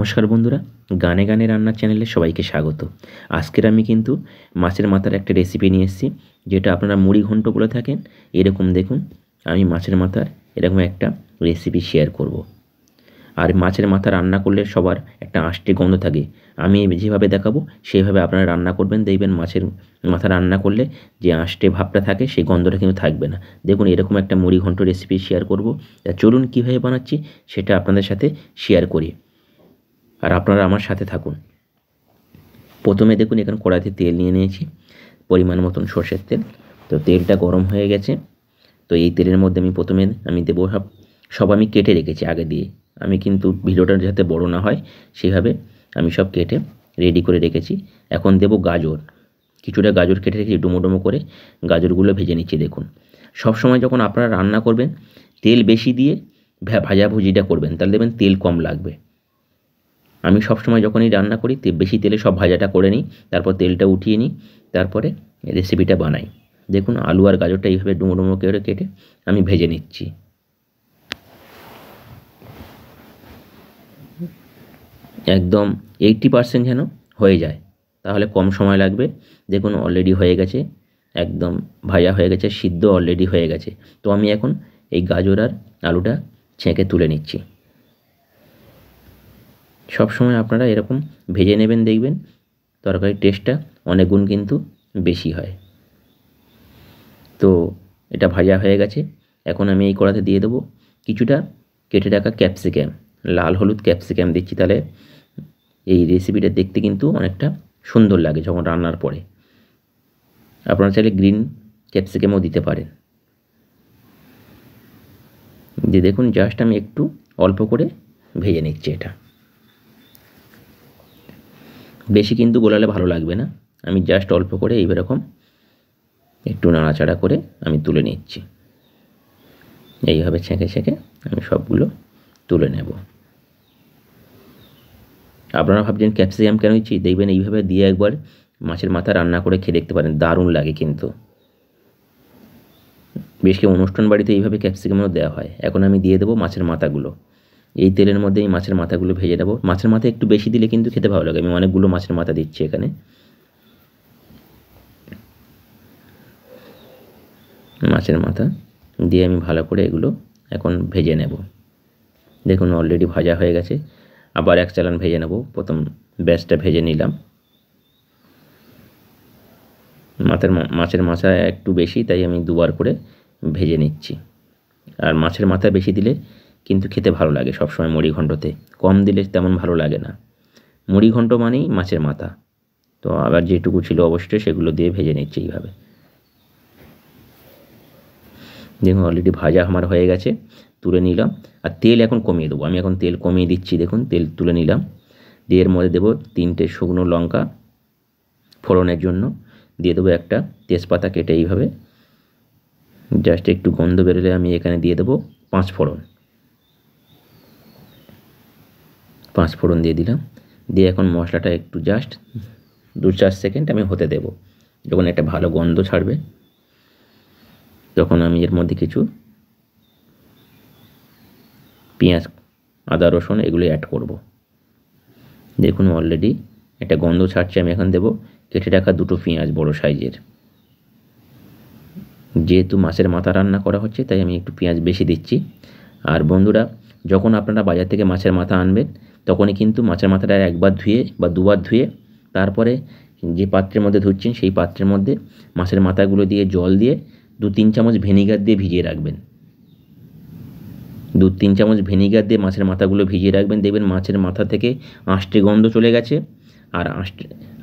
নমস্কার বন্ধুরা, গানে গানে রান্নার চ্যানেলে সবাইকে স্বাগত। আজকের আমি কিন্তু মাছের মাথার একটা রেসিপি নিয়ে এসেছি, যেটা আপনারা মুড়ি ঘন্ট বলে থাকেন। এরকম দেখুন, আমি মাছের মাথার এরকম একটা রেসিপি শেয়ার করব। আর মাছের মাথা রান্না করলে সবার একটা আষ্টে গন্ধ থাকে। আমি যেভাবে দেখাবো সেইভাবে আপনারা রান্না করবেন, দেখবেন মাছের মাথা রান্না করলে যে আষ্টে ভাবটা থাকে সেই গন্ধটা কিন্তু থাকবে না। দেখুন, এরকম একটা মুড়ি ঘন্ট রেসিপি শেয়ার করব। তা চলুন কীভাবে বানাচ্ছি সেটা আপনাদের সাথে শেয়ার করি, আর আপনারা আমার সাথে থাকুন। প্রথমে দেখুন, এখানে কড়াইতে তেল নিয়ে নিয়েছি, পরিমাণ মতন সর্ষের তেল। তো তেলটা গরম হয়ে গেছে। তো এই তেলের মধ্যে আমি দেবো সব আমি কেটে রেখেছি আগে দিয়ে। আমি কিন্তু ভিডিওটা যাতে বড় না হয় সেইভাবে আমি সব কেটে রেডি করে রেখেছি। এখন দেবো গাজর, কিছুটা গাজর কেটে রেখেছি ডুমো ডুমো করে। গাজরগুলো ভেজে নিচ্ছি। দেখুন, সব সময় যখন আপনারা রান্না করবেন তেল বেশি দিয়ে ভাজাভুজিটা করবেন, তাহলে দেখবেন তেল কম লাগবে। আমি সবসময় যখনই রান্না করি বেশি তেলে সব ভাজাটা করে নিই, তারপর তেলটা উঠিয়ে নিই, তারপরে রেসিপিটা বানাই। দেখুন, আলু আর গাজরটা এইভাবে ডুমো ডুমো করে কেটে আমি ভেজে নিচ্ছি। একদম 80% যেন হয়ে যায়, তাহলে কম সময় লাগবে। দেখুন, অলরেডি হয়ে গেছে, একদম ভাজা হয়ে গেছে, সিদ্ধ অলরেডি হয়ে গেছে। তো আমি এখন এই গাজর আর আলুটা ছেঁকে তুলে নিচ্ছি। সব সময় আপনারা এরকম ভেজে নেবেন, দেখবেন তরকারির টেস্টটা অনেক গুণ কিন্তু বেশি হয়। তো এটা ভাজা হয়ে গেছে। এখন আমি এই কড়াতে দিয়ে দেবো কিছুটা কেটে রাখা ক্যাপসিকাম, লাল হলুদ ক্যাপসিকাম দিচ্ছি। তাহলে এই রেসিপিটা দেখতে কিন্তু অনেকটা সুন্দর লাগে যখন রান্নার পরে। আপনারা চাইলে গ্রিন ক্যাপসিকামও দিতে পারেন। দিয়ে দেখুন, জাস্ট আমি একটু অল্প করে ভেজে নিচ্ছি। এটা বেশি কিন্তু গোলালে ভালো লাগবে না। আমি জাস্ট অল্প করে এইরকম একটু নাড়াচাড়া করে আমি তুলে নিচ্ছি। এইভাবে ছেঁকে ছেঁকে আমি সবগুলো তুলে নেব। আপনারা ভাবছেন ক্যাপসিকাম কেন দিচ্ছি, দেখবেন এইভাবে দিয়ে একবার মাছের মাথা রান্না করে খেয়ে দেখতে পারেন, দারুণ লাগে কিন্তু। বেশ কিছু অনুষ্ঠান বাড়িতে এইভাবে ক্যাপসিকামও দেওয়া হয়। এখন আমি দিয়ে দেবো মাছের মাথাগুলো। এই তেলের মধ্যেই মাছের মাথাগুলো ভেজে দেবো। মাছের মাথা একটু বেশি দিলে কিন্তু খেতে ভালো লাগে। আমি অনেকগুলো মাছের মাথা দিচ্ছি এখানে। মাছের মাথা দিয়ে আমি ভালো করে এগুলো এখন ভেজে নেব। দেখুন, অলরেডি ভাজা হয়ে গেছে। আবার এক চালান ভেজে নেব। প্রথম ব্যাচটা ভেজে নিলাম। মাছের মাথা একটু বেশি, তাই আমি দুবার করে ভেজে নিচ্ছি। আর মাছের মাথা বেশি দিলে কিন্তু খেতে ভালো লাগে সবসময় মুড়ি ঘন্টতে, কম দিলে তেমন ভালো লাগে না। মুড়ি ঘন্ট মানেই মাছের মাথা। তো আবার যেটুকু ছিল অবশ্যই সেগুলো দিয়ে ভেজে নিচ্ছি এইভাবে। দেখুন, অলরেডি ভাজা আমার হয়ে গেছে, তুলে নিলাম। আর তেল এখন কমিয়ে দেবো। আমি এখন তেল কমিয়ে দিচ্ছি। দেখুন, তেল তুলে নিলাম। দিয়ে এর মধ্যে দেবো 3টে শুকনো লঙ্কা ফোড়নের জন্য। দিয়ে দেবো একটা তেজপাতা কেটে এইভাবে। জাস্ট একটু গন্ধ বেরোলে আমি এখানে দিয়ে দেবো 5 ফোড়ন। 5 ফোড়ন দিয়ে দিলাম। দিয়ে এখন মশলাটা একটু জাস্ট 2-4 সেকেন্ড আমি হতে দেব। যখন একটা ভালো গন্ধ ছাড়বে তখন আমি এর মধ্যে কিছু পেঁয়াজ, আদা, রসুন এগুলো অ্যাড করব। দেখুন, অলরেডি একটা গন্ধ ছাড়ছে। আমি এখন দেবো কেটে রাখা 2টো পেঁয়াজ বড় সাইজের। যেহেতু মাছের মাথা রান্না করা হচ্ছে তাই আমি একটু পেঁয়াজ বেশি দিচ্ছি। আর বন্ধুরা, যখন আপনারা বাজার থেকে মাছের মাথা আনবেন তখনই কিন্তু মাছের মাথাটা একবার ধুয়ে বা দুবার ধুয়ে তারপরে যে পাত্রের মধ্যে ধুচ্ছেন সেই পাত্রের মধ্যে মাছের মাথাগুলো দিয়ে জল দিয়ে 2-3 চামচ ভিনিগার দিয়ে ভিজিয়ে রাখবেন। 2-3 চামচ ভিনিগার দিয়ে মাছের মাথাগুলো ভিজিয়ে রাখবেন। দেখবেন মাছের মাথা থেকে আষ্টে গন্ধ চলে গেছে।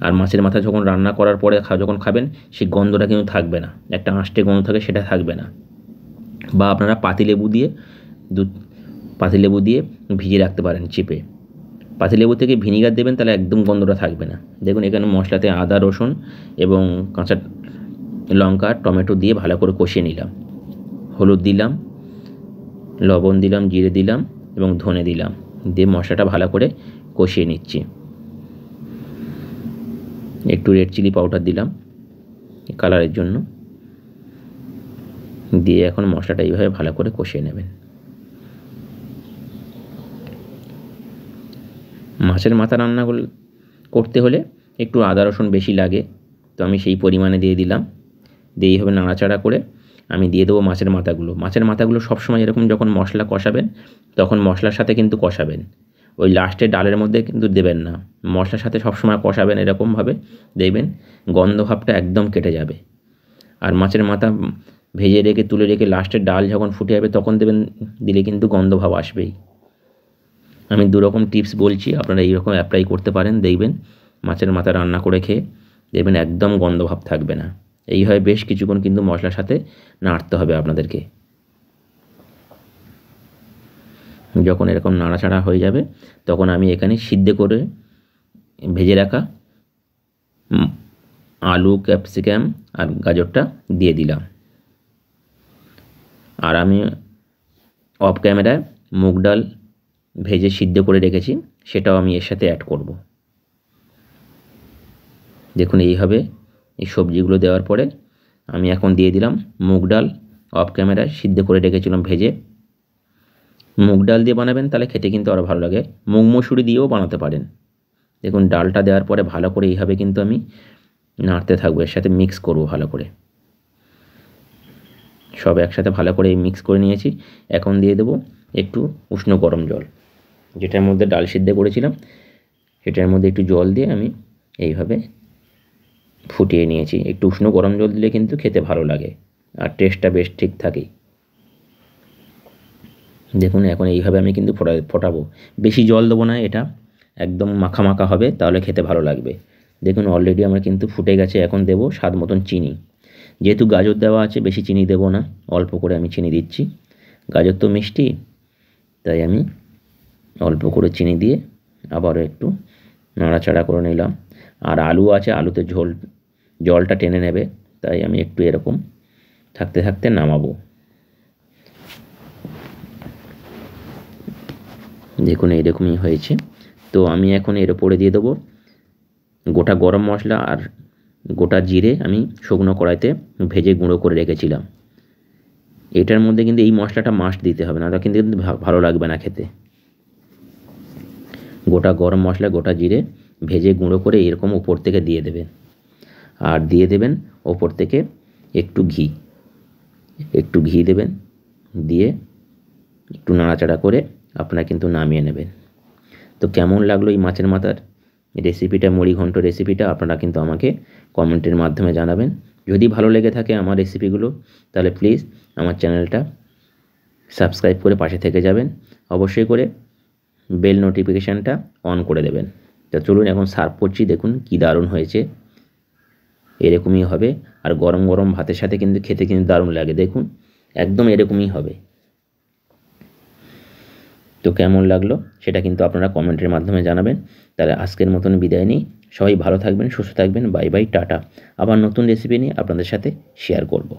আর মাছের মাথা যখন রান্না করার পরে যখন খাবেন সেই গন্ধটা কিন্তু থাকবে না। একটা আষ্টে গন্ধ থাকে, সেটা থাকবে না। বা আপনারা পাতিলেবু দিয়ে ভিজিয়ে রাখতে পারেন চিপে। পাতিলেবু থেকে ভিনিগার দেবেন, তাহলে একদম গন্ধটা থাকবে না। দেখুন, এখানে মশলাতে আদা, রসুন এবং কাঁচা লঙ্কা, টমেটো দিয়ে ভালো করে কষিয়ে নিলাম। হলুদ দিলাম, লবণ দিলাম, জিরে দিলাম এবং ধনে দিলাম। দিয়ে মশলাটা ভালো করে কষিয়ে নিচ্ছি। একটু রেড চিলি পাউডার দিলাম কালারের জন্য। দিয়ে এখন মশলাটা এইভাবে ভালো করে কষিয়ে নেবেন। মাছের মাথা রান্না করতে হলে একটু আদা রসুন বেশি লাগে, তো আমি সেই পরিমাণে দিয়ে দিলাম। দিয়ে এইভাবে নাড়াচাড়া করে আমি দিয়ে দেবো মাছের মাথাগুলো। মাছের মাথাগুলো সবসময় এরকম যখন মশলা কষাবেন তখন মশলার সাথে কিন্তু কষাবেন, ওই লাস্টে ডালের মধ্যে কিন্তু দেবেন না। মশলার সাথে সবসময় কষাবেন, এরকমভাবে দেখবেন গন্ধ ভাবটা একদম কেটে যাবে। আর মাছের মাথা ভেজে রেখে তুলে রেখে লাস্টে ডাল যখন ফুটে যাবে তখন দেবেন, দিলে কিন্তু গন্ধ ভাব আসবেই। আমি দুরকম টিপস বলছি, আপনারা এইরকম অ্যাপ্লাই করতে পারেন, দেখবেন মাছের মাথা রান্না করে খেয়ে দেখবেন একদম গন্ধ ভাব থাকবে না। এইভাবে বেশ কিছুক্ষণ কিন্তু মশলার সাথে নাড়তে হবে আপনাদেরকে। যখন এরকম নাড়াচাড়া হয়ে যাবে তখন আমি এখানে সিদ্ধ করে ভেজে রাখা আলু, ক্যাপসিকাম আর গাজরটা দিয়ে দিলাম। আর আমি অফ ক্যামেরায় মুগ ডাল ভেজে সিদ্ধ করে রেখেছি, সেটাও আমি এর সাথে অ্যাড করব। দেখুন এইভাবে এই সবজিগুলো দেওয়ার পরে আমি এখন দিয়ে দিলাম মুগ ডাল অফ ক্যামেরায় সিদ্ধ করে রেখেছিলাম ভেজে। মুগ ডাল দিয়ে বানাবেন তাহলে খেতে কিন্তু আরও ভালো লাগে, মুগ মসুরি দিয়েও বানাতে পারেন। দেখুন ডালটা দেওয়ার পরে ভালো করে এইভাবে কিন্তু আমি নাড়তে থাকবো, এর সাথে মিক্স করব ভালো করে। সব একসাথে ভালো করে মিক্স করে নিয়েছি। এখন দিয়ে দেবো একটু উষ্ণ গরম জল, যেটার মধ্যে ডাল সিদ্ধ করেছিলাম সেটার মধ্যে একটু জল দিয়ে আমি এইভাবে ফুটিয়ে নিয়েছি। একটু উষ্ণ গরম জল দিলে কিন্তু খেতে ভালো লাগে আর টেস্টটা বেশ ঠিক থাকে। দেখুন এখন এইভাবে আমি কিন্তু ফোটাবো, বেশি জল দেবো না, এটা একদম মাখা মাখা হবে, তাহলে খেতে ভালো লাগবে। দেখুন অলরেডি আমার কিন্তু ফুটে গেছে। এখন দেবো স্বাদ মতন চিনি, যেহেতু গাজর দেওয়া আছে বেশি চিনি দেবো না, অল্প করে আমি চিনি দিচ্ছি। গাজর তো মিষ্টি, তাই আমি অল্প করে চিনি দিয়ে আবারও একটু নাড়াচাড়া করে নিলাম। আর আলু আছে, আলুতে জলটা টেনে নেবে, তাই আমি একটু এরকম থাকতে থাকতে নামাবো। দেখুন এইরকমই হয়েছে। তো আমি এখন এর ওপরে দিয়ে দেবো গোটা গরম মশলা আর গোটা জিরে, আমি শুকনো কড়াইতে ভেজে গুঁড়ো করে রেখেছিলাম। এটার মধ্যে কিন্তু এই মশলাটা মাস্ট দিতে হবে, না তা কিন্তু ভালো লাগবে না খেতে। গোটা গরম মশলা গোটা জিরে ভেজে গুঁড়ো করে এরকম উপর থেকে দিয়ে দেবেন। আর দিয়ে দেবেন ওপর থেকে একটু ঘি দেবেন, দিয়ে একটু নাড়াচাড়া করে আপনারা কিন্তু নামিয়ে নেবেন। তো কেমন লাগলো এই মাছের মাথার রেসিপিটা, মুড়ি ঘন্ট রেসিপিটা, আপনারা কিন্তু আমাকে কমেন্টের মাধ্যমে জানাবেন। যদি ভালো লেগে থাকে আমার রেসিপিগুলো তাহলে প্লিজ আমার চ্যানেলটা সাবস্ক্রাইব করে পাশে থেকে যাবেন, অবশ্যই করে বেল নোটিফিকেশানটা অন করে দেবেন। তো চলুন এখন সার্ভ করছি, দেখুন কি দারুণ হয়েছে। এরকমই হবে, আর গরম গরম ভাতের সাথে কিন্তু খেতে কিন্তু দারুণ লাগে। দেখুন একদম এরকমই হবে। তো কেমন লাগলো সেটা কিন্তু আপনারা কমেন্টের মাধ্যমে জানাবেন। তাহলে আজকের মতন বিদায় নিই, সবাই ভালো থাকবেন, সুস্থ থাকবেন, বাই বাই, টাটা। আবার নতুন রেসিপি নিয়ে আপনাদের সাথে শেয়ার করব।